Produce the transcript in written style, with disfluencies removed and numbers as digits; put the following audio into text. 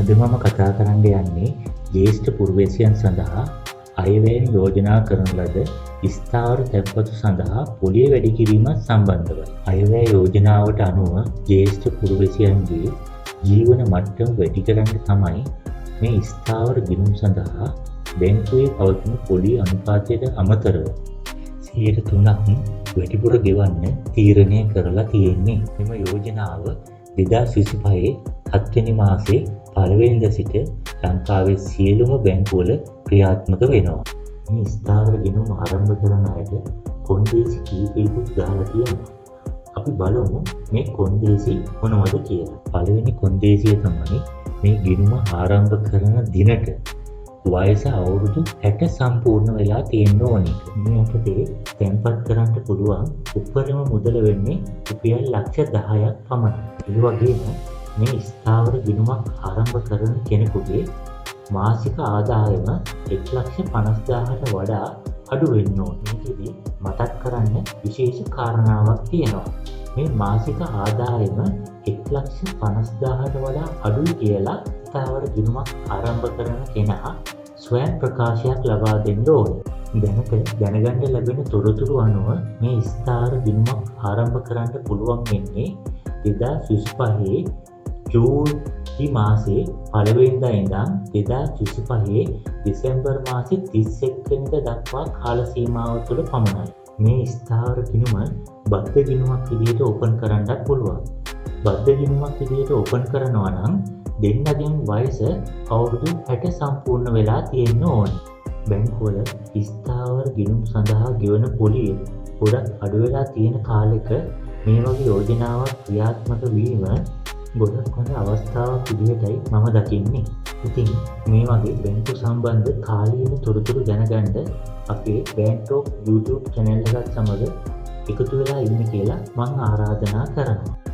අද මම කතා කරන්න යන්නේ ජ්‍යෙෂ්ඨ පුරවැසියන් සඳහා අයවැය යෝජනා කරන ලද ස්ථාවර තැන්පතු සඳහා පොලිය වැඩි කිරීමත් සම්බන්ධවයි. අයවැය යෝජනාවට අනුව ජ්‍යෙෂ්ඨ පුරවැසියන්ගේ ජීවන මට්ටම වැඩි කරන්න තමයි මේ ස්ථාවර ගිණුම් සඳහා බැංකුවේ පවතින පොලිය අනුපාතයට අමතරව 3% වැඩිපුර ගෙවන්න තීරණය කරලා තියෙන්නේ. මෙම යෝජනාව 2025 7 වෙනි මාසේ 1 වෙනිදා සිට ලංකාවේ සියලුම බැංකුවල ක්‍රියාත්මක වෙනවා. මේ ස්ථාවර ගිණුම් ආරම්භ කරන අයට කොන්දේසි කීපයකුත් දාලා තියෙනවා. අපි බලමු මේ කොන්දේසි මොනවද කියලා. පළවෙනි කොන්දේසිය තමයි මේ ගිණුම ආරම්භ කරන දිනට වයස අවුරුදු 60 සම්පූර්ණ වෙලා තියෙන්න ඕනේ. මේ යටතේ තැන්පත් කරන්න පුළුවන් උපරිම මුදල වෙන්නේ රුපියල් ලක්ෂ 10ක් පමණයි. ඒ වගේම මේ ස්ථාවර ගිණුමක් ආරම්භ කරන කෙනෙකුගේ මාසික ආදායම 1,50,000ට වඩා අඩු වෙන්න ඕනේ. මේකෙදි මතක් කරන්න විශේෂ කාරණාවක් තියෙනවා. මේ මාසික ආදායම 1,50,000ට වඩා අඩුයි කියලා ස්ථාවර ගිණුමක් ආරම්භ කරන කෙනා ස්වයං ප්‍රකාශයක් ලබා දෙන්න ඕනේ. දැනට දැනගන්න ලැබෙන තොරතුරු අනුව මේ ස්ථාවර ගිණුමක් ආරම්භ කරන්න පුළුවන් වෙන්නේ 2025 ජූනි මාසේ 1 වෙනිදා ඉඳන් 2025 දෙසැම්බර් මාසේ 31 වෙනිදා දක්වා කාල සීමාව තුළ පමණයි. මේ ස්ථාවර ගිණුම බද්ධ ගිණුමක් විදිහට ඕපන් කරන්නත් පුළුවන්. බද්ධ ගිණුමක් විදිහට ඕපන් කරනවා නම් දෙන්නගෙන් වයස අවුරුදු 60 සම්පූර්ණ වෙලා තියෙන්න ඕනේ. බැංකුවල ස්ථාවර ගිණුම් සඳහා ගෙවන පොලිය ගොඩක් අඩු වෙලා තියෙන කාලෙක මේ වගේ යෝජනාවක් ක්‍රියාත්මක වීම ගොඩක් හොඳ අවස්ථාවක් විදිහටයි මම දකින්නේ. ඉතින් මේ වගේ බැංකු සම්බන්ධ කාලීන තොරතුරු දැනගන්න අපේ බෑන්ටෝක් YouTube channel එකත් සමග එකතු වෙලා ඉන්න කියලා මම ආරාධනා කරනවා.